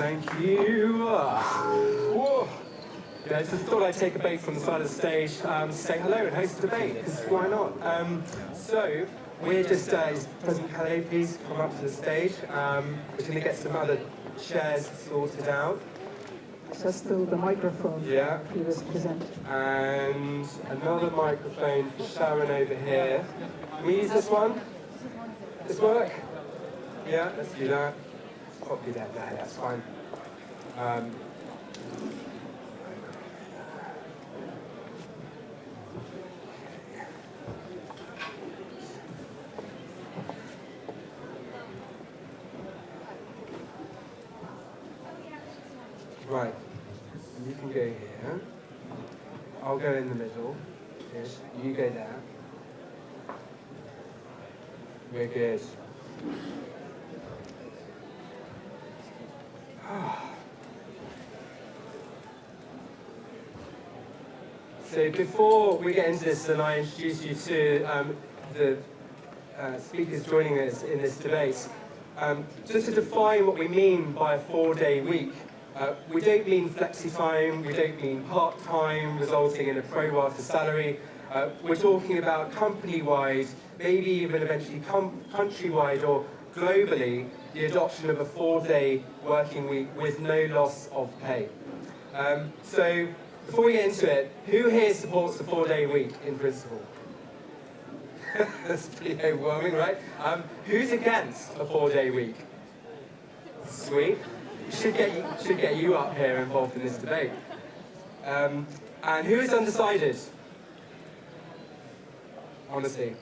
Thank you. Whoa. Yeah, just thought I'd take a break from the side of the stage to say hello and host a debate, because why not? So, we're just, President Calais, please come up to the stage. We're going to get some other chairs sorted out. Just to the microphone. Yeah. Previous present. And another microphone for Sharon over here. Can we use this one? This work? Yeah, let's do that. Copy that there, that's fine. Right, you can go here. I'll go in the middle. Yes, you go there. We're good. So before we get into this and I introduce you to the speakers joining us in this debate, just to define what we mean by a 4-day week. We don't mean flexi time, we don't mean part-time resulting in a pro-rata salary. We're talking about company-wide, maybe even eventually country-wide or globally, the adoption of a 4-day working week with no loss of pay. So before we get into it, who here supports the 4-day week in principle? That's pretty overwhelming, right? Who's against a 4-day week? Sweet. Should get you up here involved in this debate. And who is undecided? Honestly.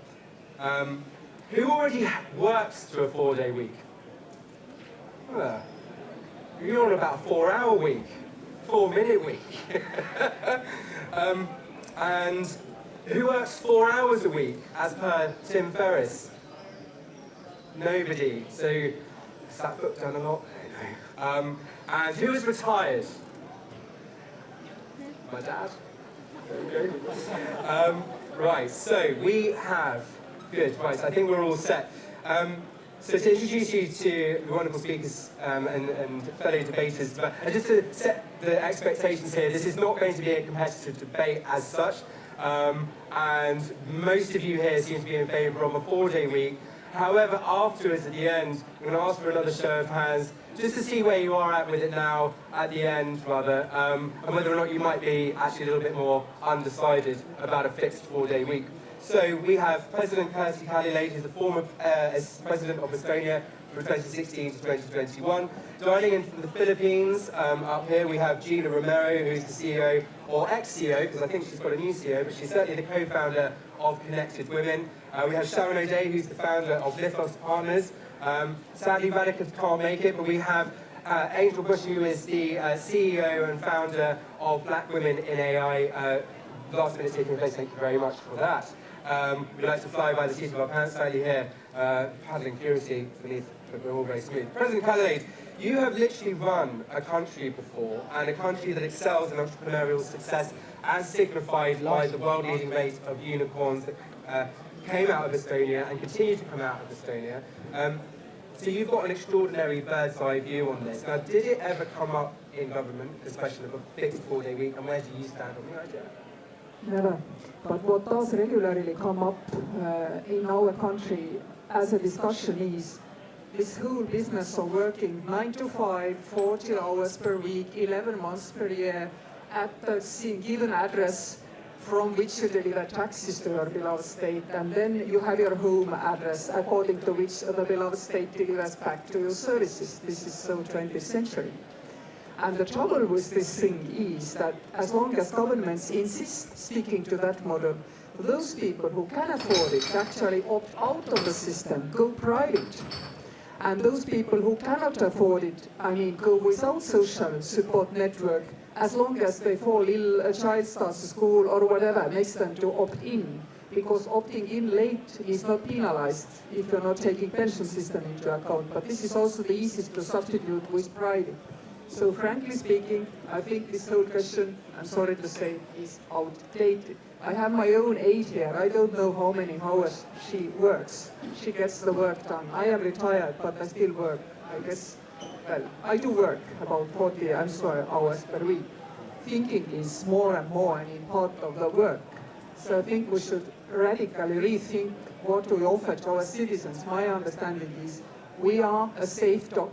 Who already works to a 4-day week? You're on about a 4-hour week, 4-minute week. And who works 4 hours a week, as per Tim Ferriss? Nobody. So, is that book done a lot? And who is retired? My dad. There we go. Right, so we have, good, right, so I think we're all set. So to introduce you to the wonderful speakers and fellow debaters, but just to set the expectations here, this is not going to be a competitive debate as such, and most of you here seem to be in favour of a 4-day week. However, afterwards, at the end, I'm going to ask for another show of hands, just to see where you are at with it now, at the end, rather, and whether or not you might be actually a little bit more undecided about a fixed 4-day week. So we have President Kersti Kaljulaid, who's the former President of Estonia from 2016 to 2021. Dialing in from the Philippines, up here we have Gina Romero, who's the CEO, or ex-CEO, because I think she's got a new CEO, but she's certainly the co-founder of Connected Women. We have Sharon O'Day, who's the founder of Lithos Partners. Sadly, Radhika can't make it, but we have Angel Bush, who is the CEO and founder of Black Women in AI. Last minute taking place, thank you very much for that. We like to fly by the seat of our pants slightly here, paddling furiously beneath, but we're all very smooth. President Kaljulaid, you have literally run a country before, and a country that excels in entrepreneurial success, as signified by the world-leading rate of unicorns that came out of Estonia and continue to come out of Estonia. So you've got an extraordinary bird's-eye view on this. Now, did it ever come up in government, this question of a fixed 4-day week, and where do you stand on the idea? Never. But what does regularly come up in our country as a discussion is this whole business of working 9 to 5, 40 hours per week, 11 months per year, at the given address from which you deliver taxes to your beloved state, and then you have your home address according to which the beloved state delivers back to your services. This is so 20th century. And the trouble with this thing is that as long as governments insist sticking to that model, those people who can afford it actually opt out of the system, go private. And those people who cannot afford it, go without social support network, as long as they fall ill, a child starts school or whatever, makes them to opt in. Because opting in late is not penalized if you're not taking pension system into account. But this is also the easiest to substitute with private. So frankly speaking, I think this whole question, I'm sorry to say, is outdated. I have my own aide here. I don't know how many hours she works. She gets the work done. I am retired, but I still work. I guess well, I do work about 40 hours per week. Thinking is more and more an important part of the work. So I think we should radically rethink what we offer to our citizens. My understanding is we are a safe dock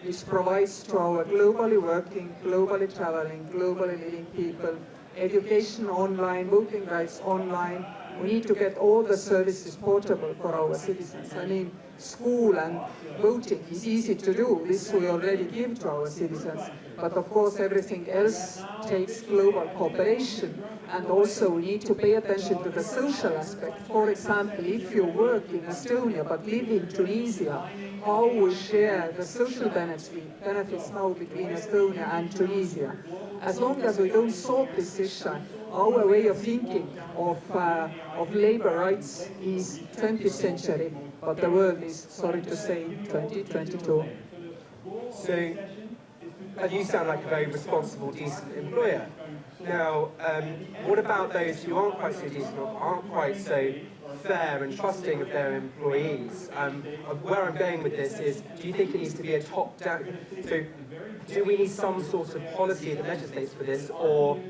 which provides to our globally working, globally traveling, globally living people education online, voting rights online. We need to get all the services portable for our citizens. I mean, school and voting is easy to do. This we already give to our citizens. But of course, everything else takes global cooperation. And also, we need to pay attention to the social aspect. For example, if you work in Estonia but live in Tunisia, how we share the social benefits now between Estonia and Tunisia. As long as we don't sort this issue, our way of thinking of labor rights is 20th century, but the world is, sorry to say, 2022. So, and you sound like a very responsible, decent employer. Now, what about those who aren't quite so decent or aren't quite so fair and trusting of their employees? Where I'm going with this is, do you think it needs to be a top-down? So, do we need some sort of policy that legislates for this, or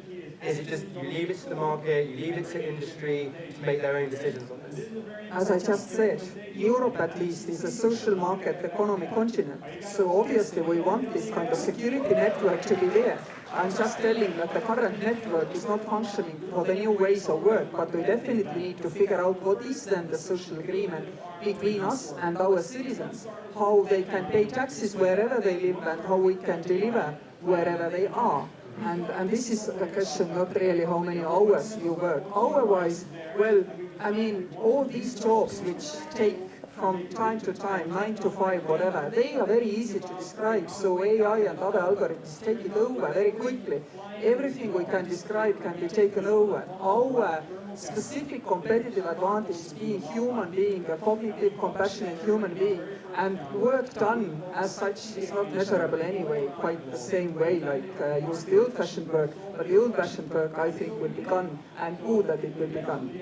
is it just you leave it to the market, you leave it to industry to make their own decisions on this? As I just said, Europe at least is a social market economy continent. So obviously we want this kind of security network to be there. I'm just telling that the current network is not functioning for the new ways of work, but we definitely need to figure out what is then the social agreement between us and our citizens, how they can pay taxes wherever they live and how we can deliver wherever they are. And this is the question, not really how many hours you work. Hour-wise, well, I mean, all these jobs which take from time to time, 9 to 5, whatever, they are very easy to describe. So AI and other algorithms take it over very quickly. Everything we can describe can be taken over. Our specific competitive advantage is being human being, a cognitive, compassionate human being. And work done as such is not measurable anyway, quite the same way like use the old-fashioned work. But the old-fashioned work, I think, will be done, and good that it will be done.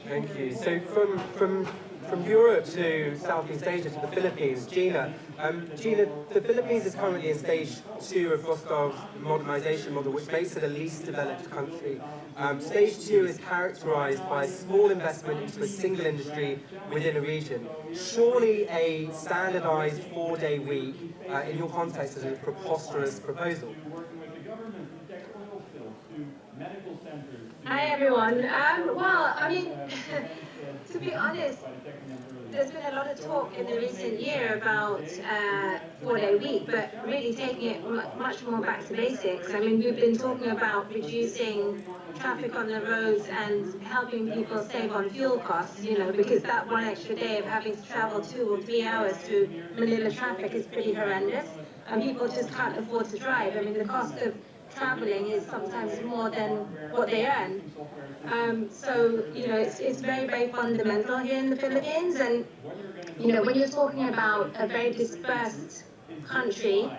Thank you. So from Europe to Southeast Asia to the Philippines, Gina, the Philippines is currently in stage 2 of Rostov's modernization model, which makes it a least developed country. Stage 2 is characterized by small investment into a single industry within a region. Surely a standardized 4-day week, in your context, is a preposterous proposal. Hi everyone. Well, I mean, to be honest, there's been a lot of talk in the recent year about 4-day week, but really taking it much more back to basics. I mean, we've been talking about reducing traffic on the roads and helping people save on fuel costs, you know, because that one extra day of having to travel 2 or 3 hours through Manila traffic is pretty horrendous, and people just can't afford to drive. I mean, the cost of traveling is sometimes more than what they earn. So, you know, it's very, very fundamental here in the Philippines. And, you know, when you're talking about a very dispersed country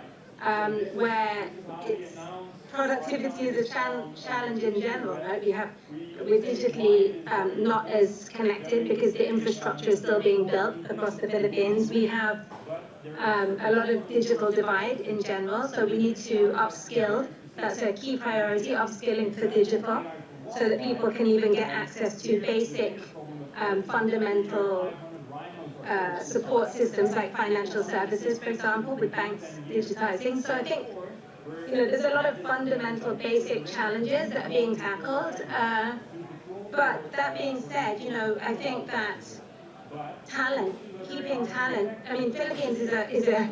where it's productivity is a challenge in general, right? We're digitally not as connected because the infrastructure is still being built across the Philippines. We have a lot of digital divide in general, so we need to upskill. That's a key priority, upskilling for digital, so that people can even get access to basic, fundamental support systems like financial services, for example, with banks digitizing. So I think, you know, there's a lot of fundamental basic challenges that are being tackled. But that being said, you know, I think that keeping talent, I mean, Philippines is a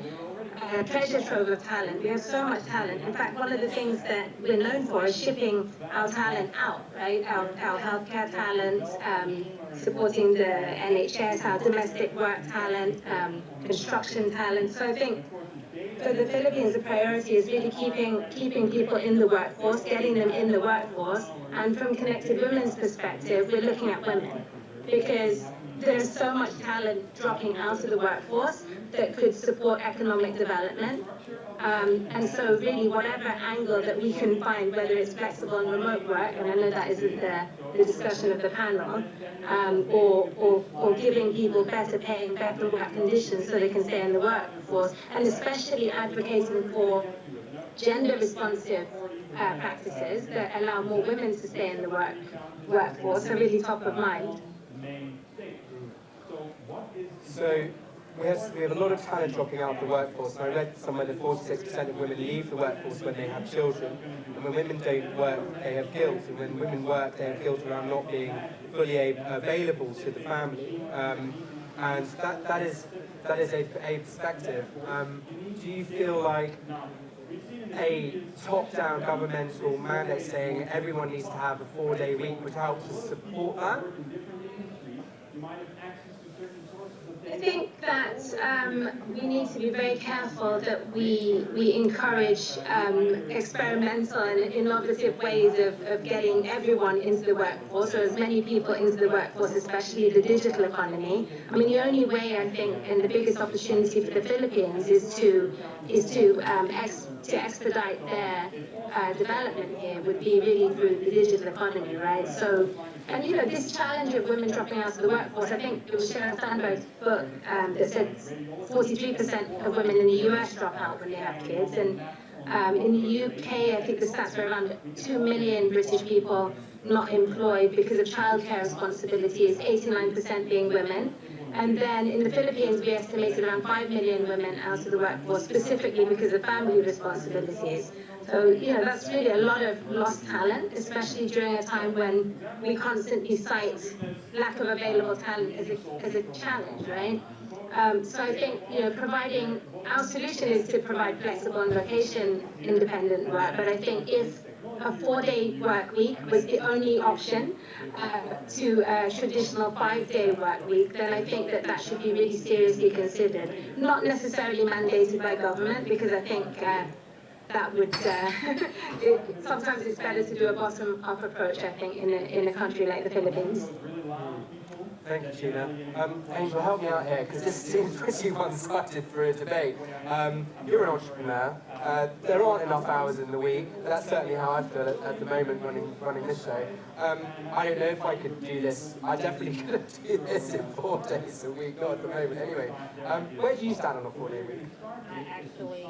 treasure trove of talent. We have so much talent. In fact, one of the things that we're known for is shipping our talent out, right? Our healthcare talent, supporting the NHS, our domestic work talent, construction talent. So I think for the Philippines, the priority is really keeping people in the workforce, getting them in the workforce. And from Connected Women's perspective, we're looking at women. Because there's so much talent dropping out of the workforce that could support economic development. And so really whatever angle that we can find, whether it's flexible and remote work, and I know that isn't the discussion of the panel, or giving people better pay and better work conditions so they can stay in the workforce, and especially advocating for gender responsive practices that allow more women to stay in the workforce are really top of mind. So we have a lot of talent dropping out of the workforce, and I read somewhere that 46% of women leave the workforce when they have children, and when women don't work, they have guilt, and when women work, they have guilt around not being fully available to the family, and that is a perspective. Do you feel like a top-down governmental mandate saying everyone needs to have a 4-day week would help to support that? I think that we need to be very careful that we encourage experimental and innovative ways of getting everyone into the workforce, or as many people into the workforce, especially the digital economy. I mean, the only way I think, and the biggest opportunity for the Philippines is to expedite their development here would be really through the digital economy, right? So. And you know, this challenge of women dropping out of the workforce, I think it was Sheryl Sandberg's book that said 43% of women in the US drop out when they have kids. And in the UK, I think the stats were around 2 million British people not employed because of childcare responsibilities, 89% being women. And then in the Philippines, we estimated around 5 million women out of the workforce, specifically because of family responsibilities. So, you know, that's really a lot of lost talent, especially during a time when we constantly cite lack of available talent as a challenge, right? So I think, you know, our solution is to provide flexible and location-independent work, but I think if a 4-day work week was the only option to a traditional 5-day work week, then I think that should be really seriously considered. Not necessarily mandated by government, because I think that would, sometimes it's better to do a bottom-up approach, I think, in a country like the Philippines. Thank you, Gina. Angel, help me out here, because this seems pretty one-sided for a debate. You're an entrepreneur. There aren't enough hours in the week. That's certainly how I feel at the moment running this show. I don't know if I could do this. I definitely couldn't do this in 4 days a week, not at the moment anyway. Where do you stand on a 4-day week? I actually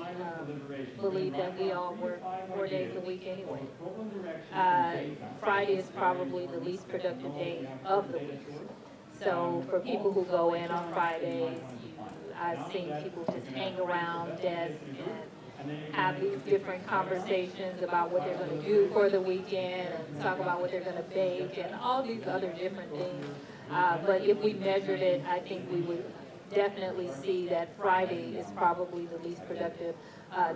believe that we all work 4 days a week anyway. Friday is probably the least productive day of the week. So for people who go in on Fridays, I've seen people just hang around desks and have these different conversations about what they're going to do for the weekend and talk about what they're going to bake and all these other different things. But if we measured it, I think we would definitely see that Friday is probably the least productive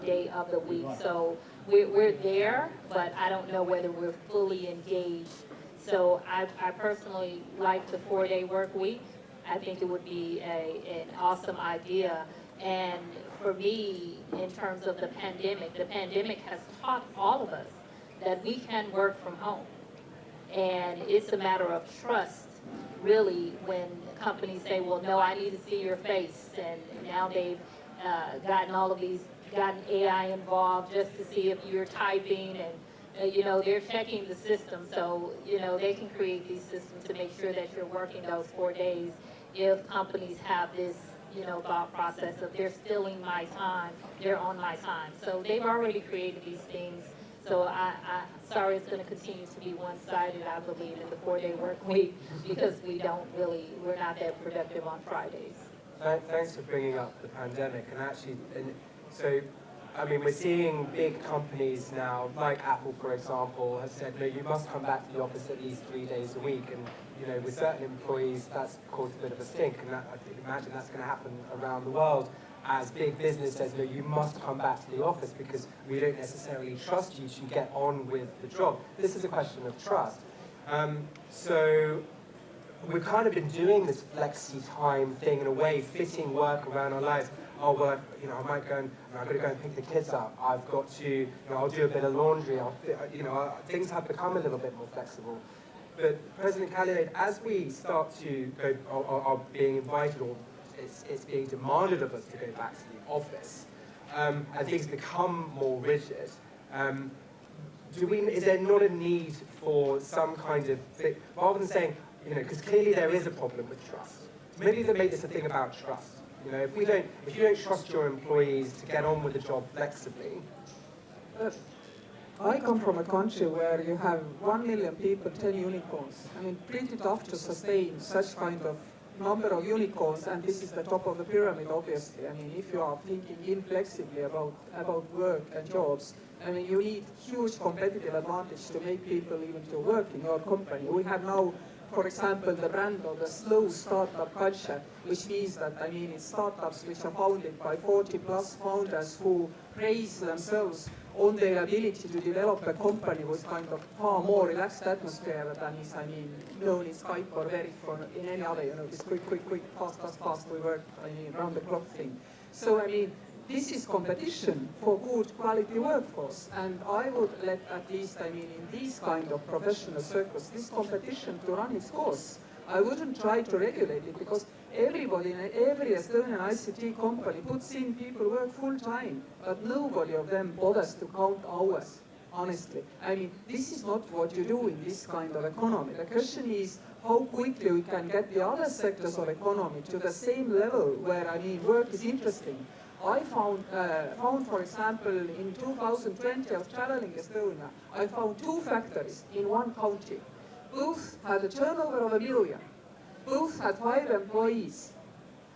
day of the week. So we're there, but I don't know whether we're fully engaged. So I personally like the 4-day work week. I think it would be an awesome idea. And for me, in terms of the pandemic has taught all of us that we can work from home. And it's a matter of trust, really, when companies say, well, no, I need to see your face. And now they've gotten AI involved just to see if you're typing, and you know, they're checking the system, so, you know, they can create these systems to make sure that you're working those 4 days if companies have this, you know, thought process of they're stealing my time, they're on my time. So they've already created these things. So I'm sorry it's going to continue to be one-sided, I believe, in the 4-day work week, because we're not that productive on Fridays. Thanks for bringing up the pandemic. So I mean, we're seeing big companies now, like Apple, for example, have said, no, you must come back to the office at least 3 days a week. And, you know, with certain employees, that's caused a bit of a stink. And I can imagine that's going to happen around the world as big business says, no, you must come back to the office because we don't necessarily trust you to get on with the job. This is a question of trust. So we've kind of been doing this flexi time thing in a way, fitting work around our lives. Oh, well, you know, I'm going to go and pick the kids up. I've got to, you know, I'll do a bit of laundry. Things have become a little bit more flexible. but President Khalid, as we start to go, are being invited, or it's being demanded of us to go back to the office, and things become more rigid, is there not a need for some kind of thing, rather than saying, because clearly there is a problem with trust. Maybe they make this a thing about trust. If you don't trust your employees to get on with the job flexibly. I come from a country where you have 1 million people, 10 unicorns. I mean, pretty tough to sustain such kind of number of unicorns, and this is the top of the pyramid, obviously. I mean, if you are thinking inflexibly about work and jobs, I mean, you need huge competitive advantage to make people even to work in your company. We have now, for example, the brand of the slow startup culture, which means that, I mean, it's startups which are founded by 40+ founders who praise themselves on their ability to develop a company with kind of far more relaxed atmosphere than is, I mean, known in Skype or Verif or in any other, this quick, fast, we work, I mean, round the clock thing. So, I mean, this is competition for good quality workforce, and I would let, at least, I mean, in these kind of professional circles, this competition to run its course. I wouldn't try to regulate it, because everybody in every Estonian ICT company puts in people who work full time, but nobody of them bothers to count hours, honestly. I mean, this is not what you do in this kind of economy. The question is how quickly we can get the other sectors of economy to the same level where, I mean, work is interesting. I found, for example, in 2020, I was traveling Estonia, I found 2 factories in one county. Both had a turnover of 1 million. Both had 5 employees.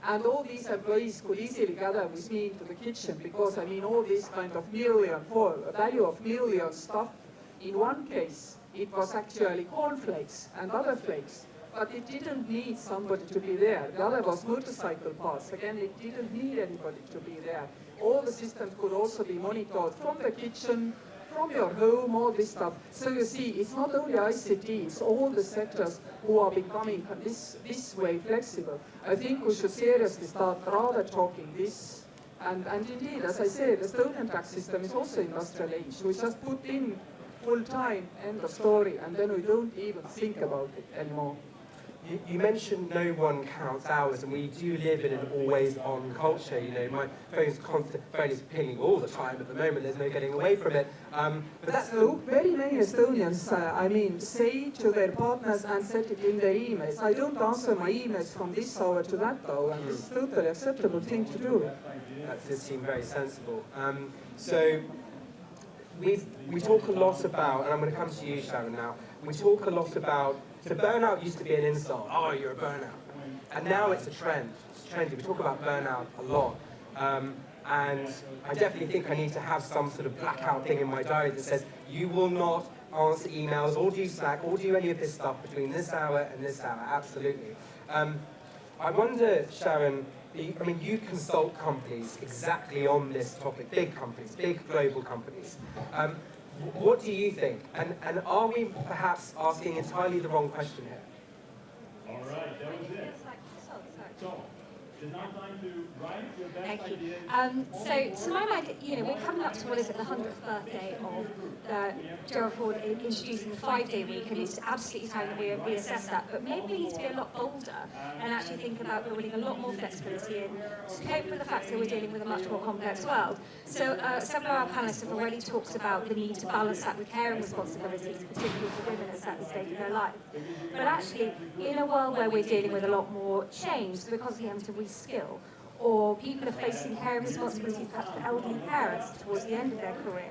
And all these employees could easily gather with me into the kitchen, because, I mean, all this kind of value of million stuff. In one case, it was actually cornflakes and other flakes. But it didn't need somebody to be there. The other was motorcycle parts. Again, it didn't need anybody to be there. All the systems could also be monitored from the kitchen, from your home, all this stuff. So you see, it's not only ICT, it's all the sectors who are becoming this way flexible. I think we should seriously start rather talking this. And indeed, as I said, the Estonian tax system is also industrial age. We just put in full time, end of story, and then we don't even think about it anymore. You mentioned no one counts hours, and we do live in an always-on culture. My phone is pinging all the time at the moment. There's no getting away from it. But that's very many Estonians, I mean, say to their partners and set it in their emails. I don't answer my emails from this hour to that hour, and this is a totally acceptable thing to do. That does seem very sensible. So we talk a lot about, and I'm going to come to you, Sharon, now. We talk a lot about. So burnout used to be an insult. Oh, you're a burnout. And now it's a trend. It's trendy. We talk about burnout a lot. And I definitely think I need to have some sort of blackout thing in my diary that says, you will not answer emails or do Slack or do any of this stuff between this hour and this hour. Absolutely. I wonder, Sharon, I mean, you consult companies exactly on this topic, big companies, big global companies. What do you think? And are we perhaps asking entirely the wrong question here? All right, that was it. So, it's now time to write your best ideas. So to my mind, we're coming up to, what is it, the 100th birthday of Gerald Ford introducing the 5-day week, and it's absolutely time that we reassess that. But maybe we need to be a lot bolder and actually think about building a lot more flexibility in to cope with the fact that we're dealing with a much more complex world. So several of our panelists have already talked about the need to balance that with caring responsibilities, particularly for women at a certain stage of their life. But actually, in a world where we're dealing with a lot more change, because we have to reskill, or people are facing caring responsibilities perhaps for elderly parents towards the end of their career,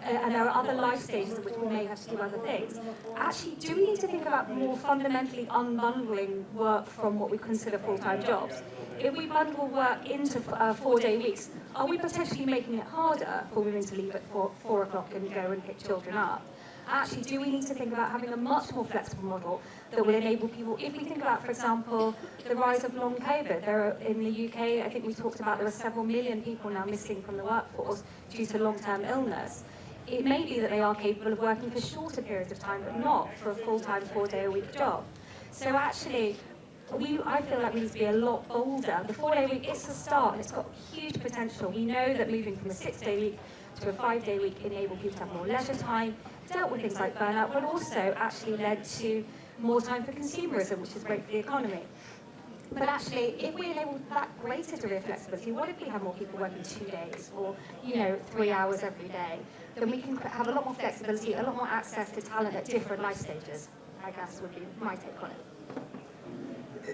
and there are other life stages in which we may have to do other things. Actually, do we need to think about more fundamentally unbundling work from what we consider full-time jobs? If we bundle work into 4-day weeks, are we potentially making it harder for women to leave at 4 o'clock and go and pick children up? Actually, do we need to think about having a much more flexible model that will enable people, if we think about, for example, the rise of long COVID, in the UK, I think we talked about there are several million people now missing from the workforce due to long-term illness. It may be that they are capable of working for shorter periods of time, but not for a full-time 4-day-a-week job. So actually, I feel like we need to be a lot bolder. The 4-day week, it's a start, and it's got huge potential. We know that moving from a 6-day week to a 5-day week enabled people to have more leisure time, dealt with things like burnout, but also actually led to more time for consumerism, which is great for the economy. But actually, if we enable that greater degree of flexibility, what if we have more people working 2 days or, 3 hours every day? Then we can have a lot more flexibility, a lot more access to talent at different life stages, I guess would be my take on it.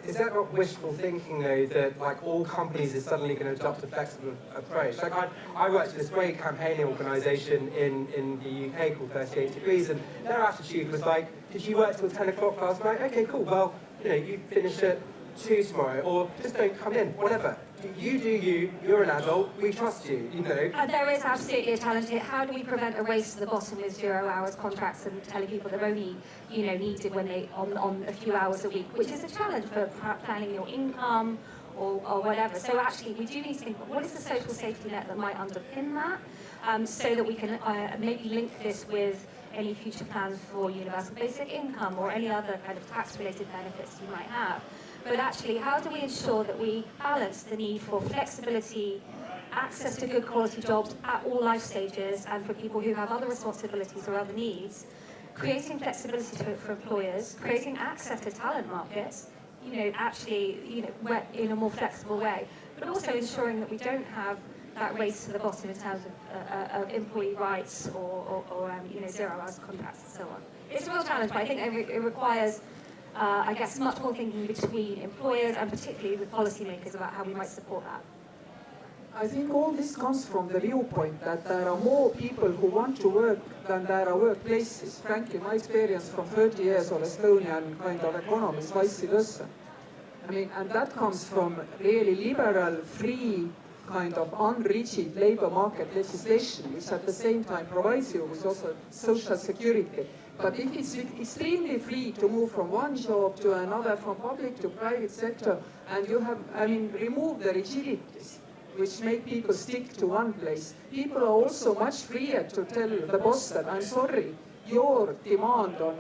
Is that not wishful thinking, though, that like all companies are suddenly going to adopt a flexible approach? Like I worked for this great campaigning organisation in the UK called 38 Degrees, and their attitude was like, did you work till 10 o'clock last night? Okay, cool, well, you finish at 2 tomorrow, or just don't come in, whatever. You do you, you're an adult, we trust you, There is absolutely a challenge here. How do we prevent a race to the bottom with 0 hours contracts and telling people they're only, needed when they on a few hours a week, which is a challenge for planning your income or whatever. So actually, we do need to think, what is the social safety net that might underpin that, so that we can maybe link this with any future plans for universal basic income or any other kind of tax-related benefits you might have. But actually, how do we ensure that we balance the need for flexibility, access to good quality jobs at all life stages, and for people who have other responsibilities or other needs, creating flexibility for employers, creating access to talent markets, in a more flexible way, but also ensuring that we don't have that race to the bottom in terms of employee rights or 0 hours contracts and so on. It's a real challenge, but I think it requires much more thinking between employers and particularly with policymakers about how we might support that. I think all this comes from the viewpoint that there are more people who want to work than there are workplaces. Frankly, my experience from 30 years of Estonian kind of economy is vice versa. And that comes from really liberal, free, kind of unrigid labour market legislation, which at the same time provides you with also social security. But if it's extremely free to move from one job to another, from public to private sector, and you have, remove the rigidities which make people stick to one place, people are also much freer to tell the boss that, I'm sorry, your demand on,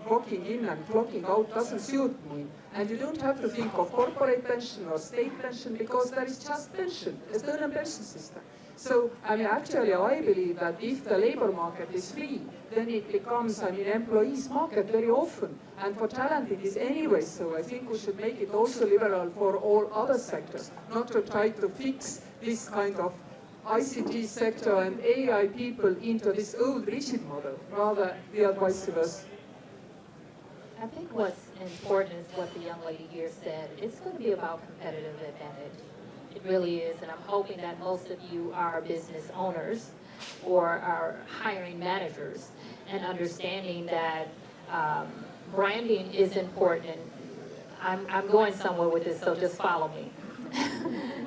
clocking in and clocking out doesn't suit me. And you don't have to think of corporate pension or state pension because there is just pension, Estonian pension system. So, actually, I believe that if the labor market is free, then it becomes, employees' market very often. And for talent, it is anyway so. I think we should make it also liberal for all other sectors, not to try to fix this kind of ICT sector and AI people into this old rigid model. Rather, we are vice versa. I think what's important is what the young lady here said. It's going to be about competitive advantage. It really is, and I'm hoping that most of you are business owners or are hiring managers and understanding that branding is important. I'm going somewhere with this, so just follow me.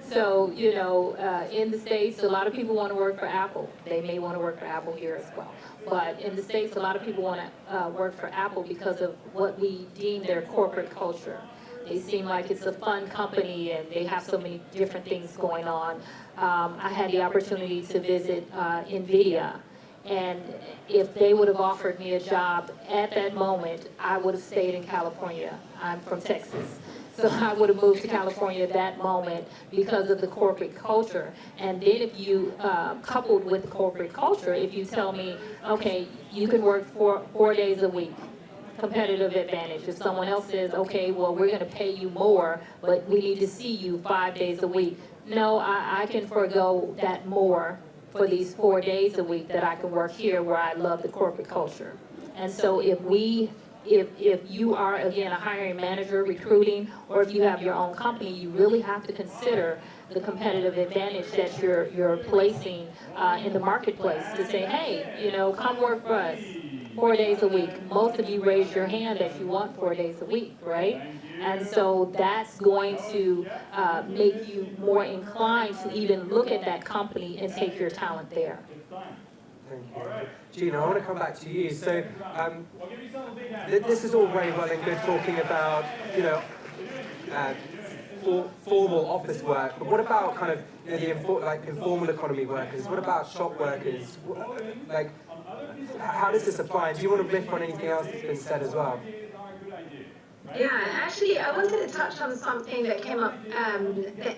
So, in the States, a lot of people want to work for Apple. They may want to work for Apple here as well. But in the States, a lot of people want to work for Apple because of what we deem their corporate culture. They seem like it's a fun company and they have so many different things going on. I had the opportunity to visit NVIDIA, and if they would have offered me a job at that moment, I would have stayed in California. I'm from Texas. So I would have moved to California at that moment because of the corporate culture. And then if you, coupled with the corporate culture, if you tell me, okay, you can work 4 days a week, competitive advantage. If someone else says, okay, well, we're going to pay you more, but we need to see you 5 days a week. No, I can forego that more for these 4 days a week that I can work here where I love the corporate culture. And so if you are, again, a hiring manager, recruiting, or if you have your own company, you really have to consider the competitive advantage that you're placing in the marketplace to say, hey, come work for us 4 days a week. Most of you raise your hand that you want 4 days a week, right? And so that's going to make you more inclined to even look at that company and take your talent there. Thank you. Gina, I want to come back to you. So this is all very well and good talking about, formal office work, but what about kind of the informal economy workers? What about shop workers? How does this apply? Do you want to riff on anything else that's been said as well? Yeah, actually, I wanted to touch on something that came up that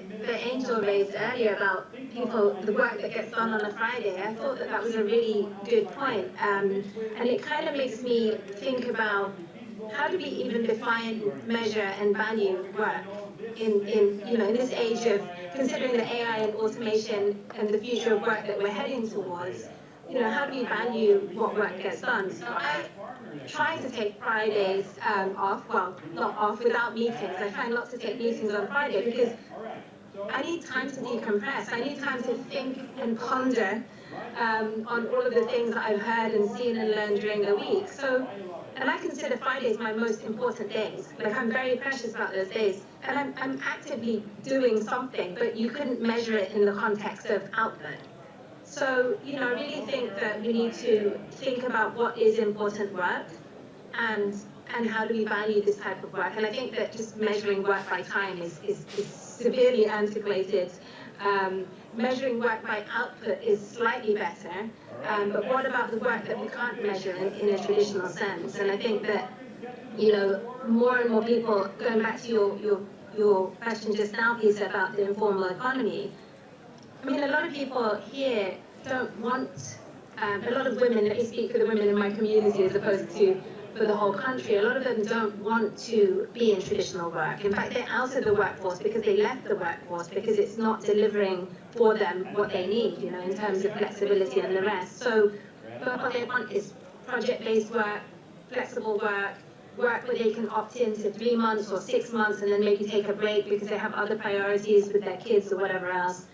Angel raised earlier about the work that gets done on a Friday. I thought that was a really good point, and it kind of makes me think about how do we even define, measure, and value work in this age of considering the AI and automation and the future of work that we're heading towards? How do you value what work gets done? So I try to take Fridays off, well, not off, without meetings. I try not to take meetings on Friday because I need time to decompress. I need time to think and ponder on all of the things that I've heard and seen and learned during the week. So, and I consider Fridays my most important days. Like, I'm very precious about those days. And I'm actively doing something, but you couldn't measure it in the context of output. So, I really think that we need to think about what is important work and how do we value this type of work. And I think that just measuring work by time is severely antiquated. Measuring work by output is slightly better, but what about the work that we can't measure in a traditional sense? And I think that, more and more people, going back to your question just now, Peter, about the informal economy, I mean, a lot of people here don't want, a lot of women, let me speak for the women in my community as opposed to for the whole country, a lot of them don't want to be in traditional work. In fact, they're out of the workforce because they left the workforce because it's not delivering for them what they need, in terms of flexibility and the rest. So what they want is project-based work, flexible work, work where they can opt in to 3 months or 6 months and then maybe take a break because they have other priorities with their kids or whatever else.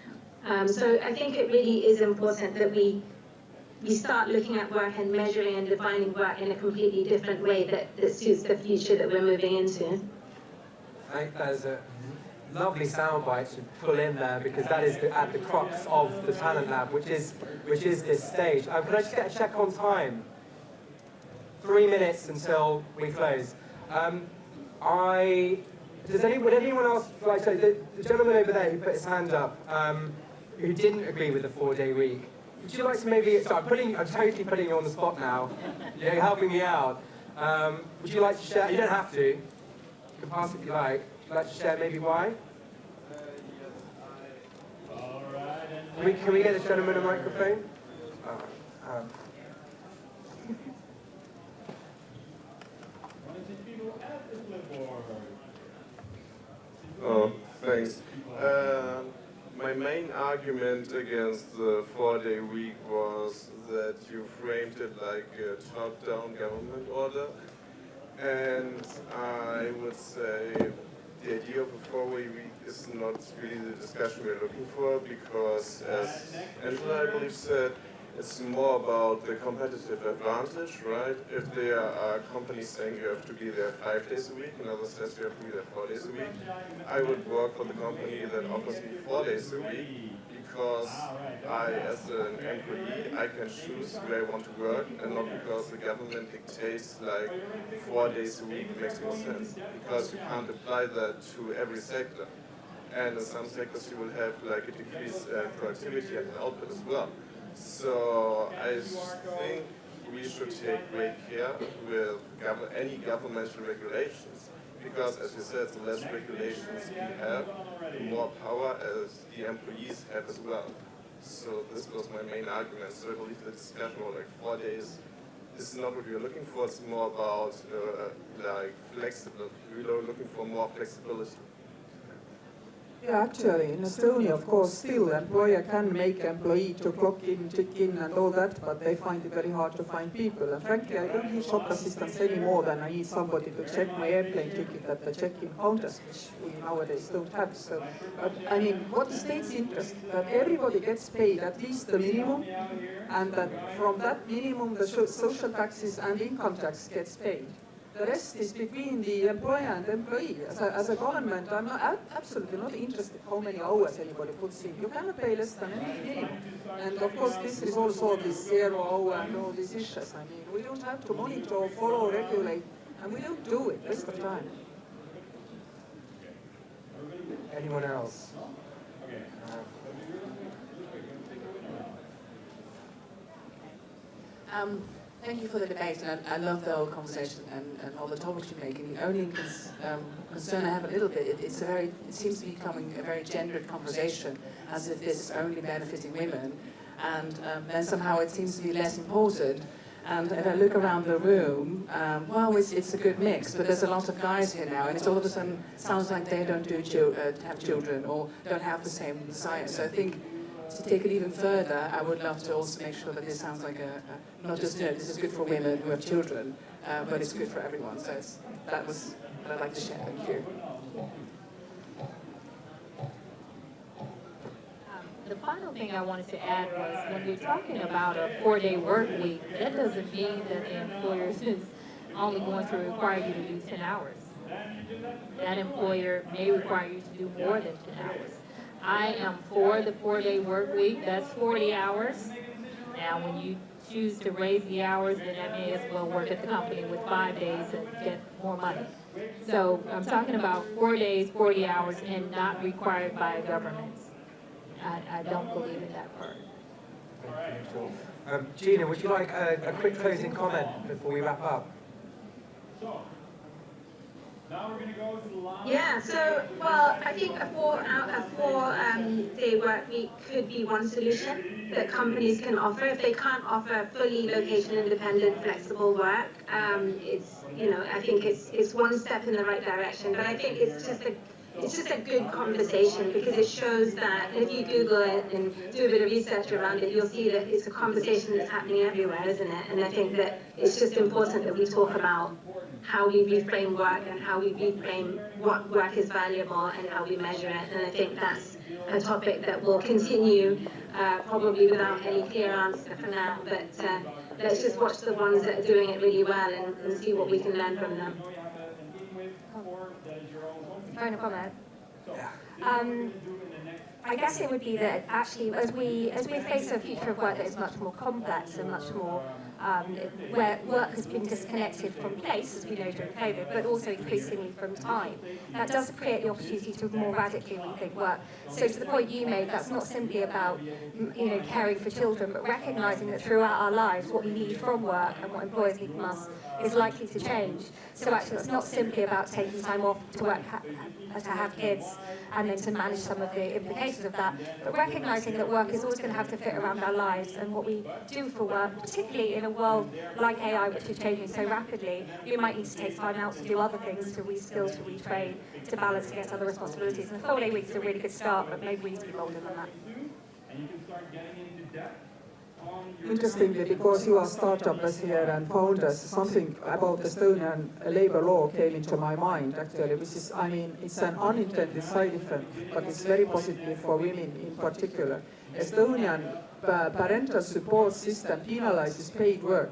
So I think it really is important that we start looking at work and measuring and defining work in a completely different way that suits the future that we're moving into. I think there's a lovely soundbite to pull in there because that is at the crux of the Talent Lab, which is this stage. Can I just get a check on time? 3 minutes until we close. Would anyone else like to say, the gentleman over there who put his hand up, who didn't agree with the 4-day week, would you like to maybe, so I'm totally putting you on the spot now, you're helping me out. Would you like to share, you don't have to, you can pass if you like. Would you like to share maybe why? Can we get this gentleman a microphone? Oh, thanks. My main argument against the 4-day week was that you framed it like a top-down government order. And I would say the idea of a 4-day week is not really the discussion we're looking for because, as Angela, I believe, said, it's more about the competitive advantage, right? If there are companies saying you have to be there 5 days a week, and others says you have to be there 4 days a week, I would work for the company that offers me 4 days a week because I, as an employee, I can choose where I want to work and not because the government dictates like 4 days a week. It makes no sense because you can't apply that to every sector. And in some sectors you will have like a decrease in productivity and output as well. So I think we should take great care with any governmental regulations because, as you said, the less regulations we have, the more power as the employees have as well. So this was my main argument. So I believe the discussion about like 4 days is not what we're looking for. It's more about like flexible. We're looking for more flexibility. Yeah, actually, in Estonia, of course, still employer can make employee to clock in, check in and all that, but they find it very hard to find people. And frankly, I don't need shop assistants any more than I need somebody to check my airplane ticket at the check-in counters, which we nowadays don't have. So, but I mean, what the state's interest? That everybody gets paid at least the minimum, and that from that minimum, the social taxes and income tax gets paid. The rest is between the employer and employee. As a government, I'm absolutely not interested how many hours anybody puts in. You cannot pay less than any minimum. And of course, this is also this 0 hour and all these issues. I mean, we don't have to monitor, follow, regulate, and we don't do it. Waste of time. Anyone else? Thank you for the debate, and I love the whole conversation and all the topics you're making. The only concern I have a little bit, it seems to be becoming a very gendered conversation, as if this is only benefiting women, and then somehow it seems to be less important And if I look around the room, well, it's a good mix, but there's a lot of guys here now, and it's all of a sudden sounds like they don't have children or don't have the same desire. So I think to take it even further, I would love to also make sure that this sounds like not just, this is good for women who have children, but it's good for everyone. So that was what I'd like to share. Thank you. The final thing I wanted to add was when we're talking about a 4-day work week, that doesn't mean that the employer is only going to require you to do 10 hours. That employer may require you to do more than 10 hours. I am for the 4-day work week. That's 40 hours. Now, when you choose to raise the hours, then I may as well work at the company with 5 days and get more money. So I'm talking about 4 days, 40 hours, and not required by a government. I don't believe in that part. Gina, would you like a quick closing comment before we wrap up? So, now we're going to go to the line. Yeah, so, well, I think a 4-day work week could be one solution that companies can offer. If they can't offer fully location-independent, flexible work, it's, I think it's one step in the right direction. But I think it's just a good conversation because it shows that if you Google it and do a bit of research around it, you'll see that it's a conversation that's happening everywhere, isn't it? And I think that it's just important that we talk about how we reframe work and how we reframe what work is valuable and how we measure it. And I think that's a topic that will continue, probably without any clear answer for now. But let's just watch the ones that are doing it really well and see what we can learn from them. Final comment. I guess it would be that actually, as we face a future of work that is much more complex and much more where work has been disconnected from place, as we know during COVID, but also increasingly from time. That does create the opportunity to more radically rethink work. So to the point you made, that's not simply about caring for children, but recognising that throughout our lives, what we need from work and what employers need from us is likely to change. So actually, it's not simply about taking time off to work, to have kids, and then to manage some of the implications of that, but recognising that work is always going to have to fit around our lives and what we do for work, particularly in a world like AI, which is changing so rapidly. We might need to take time out to do other things, to reskill, to retrain, to balance against other responsibilities. And the 4-day week is a really good start, but maybe we need to be bolder than that. And you can start getting into depth. Interestingly, because you are startups here and founders, something about Estonian labor law came into my mind actually, which is, it's an unintended side effect, but it's very positive for women in particular. Estonian parental support system penalizes paid work,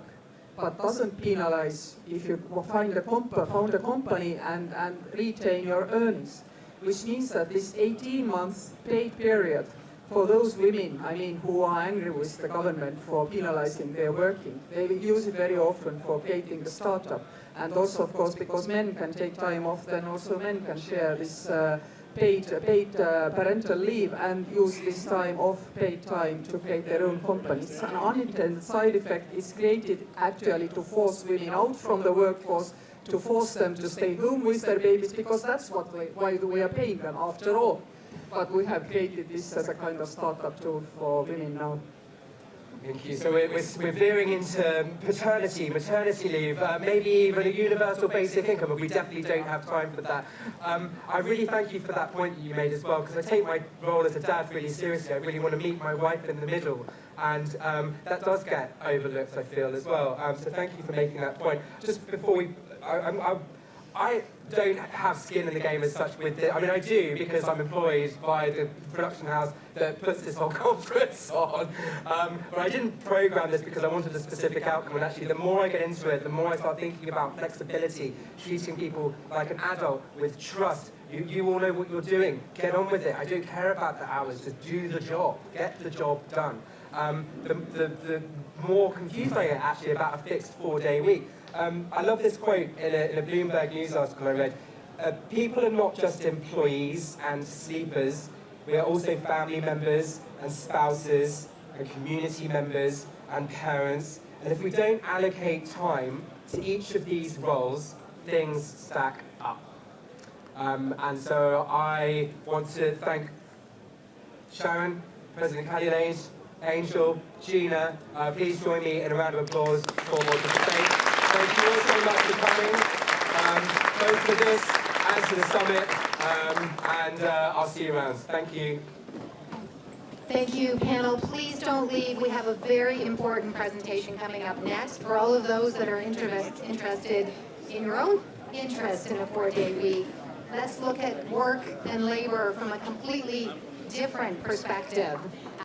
but doesn't penalize if you found a company and retain your earnings, which means that this 18-month paid period for those women, who are angry with the government for penalizing their working, they will use it very often for creating the startup. And also, of course, because men can take time off, then also men can share this paid parental leave and use this time off, paid time, to create their own companies. An unintended side effect is created actually to force women out from the workforce, to force them to stay home with their babies, because that's why we are paying them after all. But we have created this as a kind of startup tool for women now. Thank you. So we're veering into paternity, maternity leave, maybe even a universal basic income, but we definitely don't have time for that. I really thank you for that point that you made as well, because I take my role as a dad really seriously. I really want to meet my wife in the middle, and that does get overlooked, I feel, as well. So thank you for making that point. Just before we... I don't have skin in the game as such with it. I do because I'm employed by the production house that puts this whole conference on. But I didn't program this because I wanted a specific outcome. And actually, the more I get into it, the more I start thinking about flexibility, treating people like an adult with trust. You all know what you're doing. Get on with it. I don't care about the hours. Just do the job. Get the job done. The more confused I get actually about a fixed 4-day week. I love this quote in a Bloomberg News article I read. People are not just employees and sleepers. We are also family members and spouses and community members and parents. And if we don't allocate time to each of these roles, things stack up. And so I want to thank Sharon, President Kaljulaid, Angel, Gina. Please join me in a round of applause for Malta Spain. Thank you all so much for coming, both for this and to the summit, and I'll see you around. Thank you. Thank you, panel. Please don't leave. We have a very important presentation coming up next. For all of those that are interested in your own interest in a 4-day week, let's look at work and labor from a completely different perspective.